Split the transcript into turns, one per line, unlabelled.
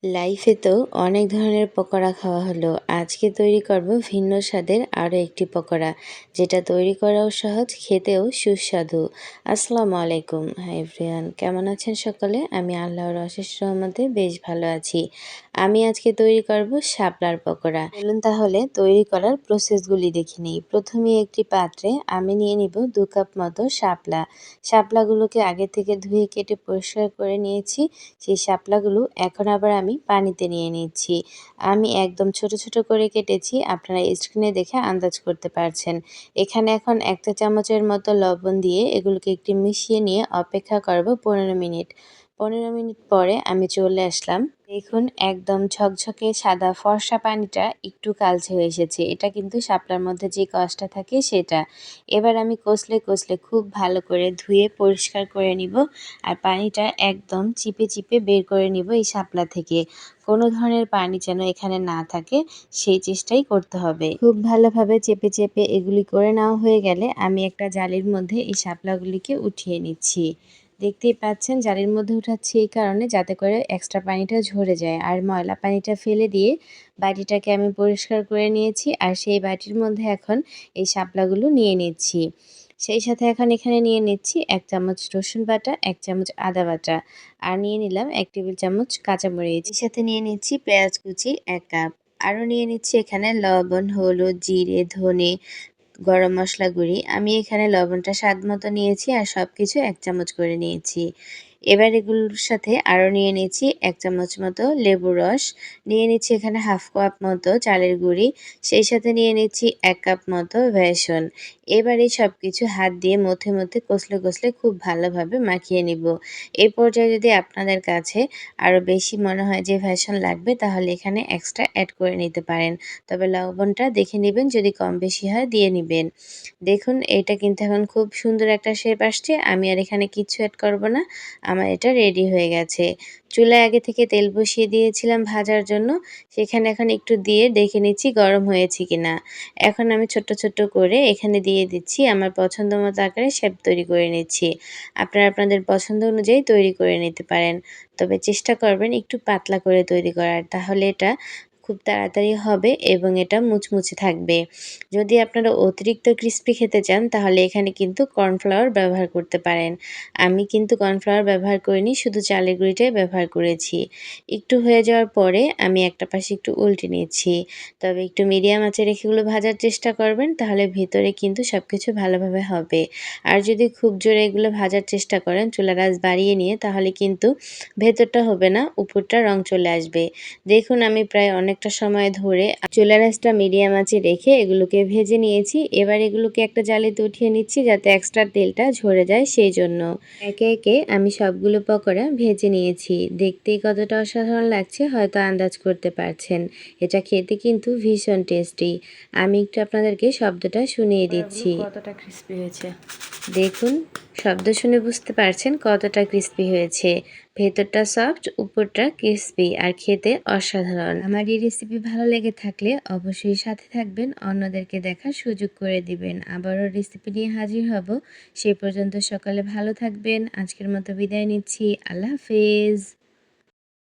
লাইফে তো অনেক ধরনের পকোড়া খাওয়া হলো। আজকে তৈরি করব ভিন্ন স্বাদের আরও একটি পকোড়া, যেটা তৈরি করাও সহজ, খেতেও সুস্বাদু। আসসালামু আলাইকুম। হাই এভরিওয়ান, কেমন আছেন সকলে? আমি আল্লাহর অশেষ রহমতে বেশ ভালো আছি। আমি আজকে তৈরি করব শাপলার পকোড়া। চলুন তাহলে তৈরি করার প্রসেসগুলি দেখে নিই। প্রথমে একটি পাত্রে আমি নিয়ে নিব 2 কাপ মতো শাপলা। শাপলাগুলোকে আগে থেকে ধুয়ে কেটে পরিষ্কার করে নিয়েছি। সেই শাপলাগুলো এখন আবার আমি পানিতে নিয়ে নিচ্ছি। আমি একদম ছোট ছোট করে কেটেছি, আপনারা স্ক্রিনে দেখে আন্দাজ করতে পারছেন। এখানে এখন 1 চা চামচের মতো লবণ দিয়ে এগুলোকে একটু মিশিয়ে নিয়ে অপেক্ষা করব 15 মিনিট। 15 মিনিট পরে আমি চলে আসলাম। দেখুন, একদম ঝকঝকে সাদা ফর্সা পানিটা একটু কালচে হয়ে এসেছে। এটা কিন্তু শাপলার মধ্যে যে কষটা থাকে সেটা। এবার আমি কষলে কষলে খুব ভালো করে ধুয়ে পরিষ্কার করে নিব। আর পানিটা একদম চিপে চিপে বের করে নিব এই শাপলা থেকে। কোনো ধরনের পানি যেন এখানে না থাকে, সেই চেষ্টাই করতে হবে। খুব ভালোভাবে চেপে চেপে এগুলি করে নেওয়া হয়ে গেলে আমি একটা জালির মধ্যে এই শাপলাগুলিকে উঠিয়ে নিচ্ছি। দেখতেই পাচ্ছেন, জালির মধ্যে উঠাচ্ছি এই কারণে যাতে করে এক্সট্রা পানিটা ঝরে যায়। আর ময়লা পানিটা ফেলে দিয়ে বাটিটাকে আমি পরিষ্কার করে নিয়েছি। আর সেই বাটির মধ্যে এখন এই শাপলাগুলো নিয়ে নিচ্ছি। সেই সাথে এখন এখানে নিয়ে নিচ্ছি 1 চামচ রসুন বাটা, 1 চামচ আদা বাটা, আর নিয়ে নিলাম 1 টেবিল চামচ কাঁচামরিচ। এর সাথে নিয়ে নিচ্ছি পেঁয়াজ কুচি 1 কাপ। আরও নিয়ে নিচ্ছি এখানে লবণ, হলুদ, জিরে, ধনে, গরম মশলা গুঁড়ি। আমি এখানে লবণটা স্বাদ মতো নিয়েছি আর সব কিছু 1 চামচ করে নিয়েছি। এবার এগুলোর সাথে আরও নিয়ে নিচ্ছি 1 চামচ মতো লেবুর রস, নিয়ে নিচ্ছি এখানে হাফ কাপ মতো চালের গুঁড়ি, সেই সাথে নিয়ে নিচ্ছি 1 কাপ মতো বেসন। এবার এই সব কিছু হাত দিয়ে মধ্যে মধ্যে কষলে কষলে খুব ভালোভাবে মাখিয়ে নিব। এই পর্যায়ে যদি আপনাদের কাছে আরও বেশি মনে হয় যে বেসন লাগবে, তাহলে এখানে এক্সট্রা অ্যাড করে নিতে পারেন। তবে লবণটা দেখে নেবেন, যদি কম বেশি হয় দিয়ে নেবেন। দেখুন, এটা কিন্তু এখন খুব সুন্দর একটা শেপ আসছে। আমি আর এখানে কিচ্ছু অ্যাড করব না। আমার এটা রেডি হয়ে গেছে। চুলায় আগে থেকে তেল বসিয়ে দিয়েছিলাম ভাজার জন্য। সেখানে এখন একটু দিয়ে দেখে নিচ্ছি গরম হয়েছে কিনা। এখন আমি ছোট্ট ছোট্ট করে এখানে দিয়ে দিচ্ছি। আমার পছন্দ মতো আকারে শেপ তৈরি করে নিচ্ছি। আপনারা আপনাদের পছন্দ অনুযায়ী তৈরি করে নিতে পারেন। তবে চেষ্টা করবেন একটু পাতলা করে তৈরি করার, তাহলে এটা খুব তাড়াতাড়ি হবে এবং এটা মুচমুচে থাকবে। যদি আপনারা অতিরিক্ত ক্রিস্পি খেতে চান, তাহলে এখানে কিন্তু কর্নফ্লাওয়ার ব্যবহার করতে পারেন। আমি কিন্তু কর্নফ্লাওয়ার ব্যবহার করিনি, শুধু চালের গুঁড়িটাই ব্যবহার করেছি। একটু হয়ে যাওয়ার পরে আমি একটা পাশে একটু উল্টে নিচ্ছি। তবে একটু মিডিয়াম আঁচে রেখে এগুলো ভাজার চেষ্টা করবেন, তাহলে ভেতরে কিন্তু সব কিছু ভালোভাবে হবে। আর যদি খুব জোরে এগুলো ভাজার চেষ্টা করেন চুলার আঁচ বাড়িয়ে নিয়ে, তাহলে কিন্তু ভেতরটা হবে না, উপরটা রং চলে আসবে। দেখুন, আমি প্রায় অনেকটা সময় ধরে চুলার আঁচটা মিডিয়াম আঁচে রেখে এগুলোকে ভেজে নিয়েছি। এবার এগুলোকে একটা জালিতে উঠিয়ে নিচ্ছি যাতে এক্সট্রা তেলটা ঝরে যায়, সেই জন্য। একে একে আমি সবগুলো পকোড়া ভেজে নিয়েছি। দেখতেই কতটা অসাধারণ লাগছে হয়তো আন্দাজ করতে পারছেন। এটা খেতে কিন্তু ভীষণ টেস্টি। আমি একটু আপনাদেরকে শব্দটা শুনিয়ে দিচ্ছি। কতটা ক্রিস্পি হয়েছে দেখুন। শব্দ শুনে বুঝতে পারছেন কতটা ক্রিস্পি হয়েছে। ভেতরটা সফট, উপরটা ক্রিস্পি, আর খেতে অসাধারণ। আমার এই রেসিপি ভালো লেগে থাকলে অবশ্যই সাথে থাকবেন, অন্যদেরকে দেখার সুযোগ করে দিবেন। আবারও রেসিপি নিয়ে হাজির হব। সেই পর্যন্ত সকালে ভালো থাকবেন। আজকের মতো বিদায় নিচ্ছি। আল্লাহ হাফেজ।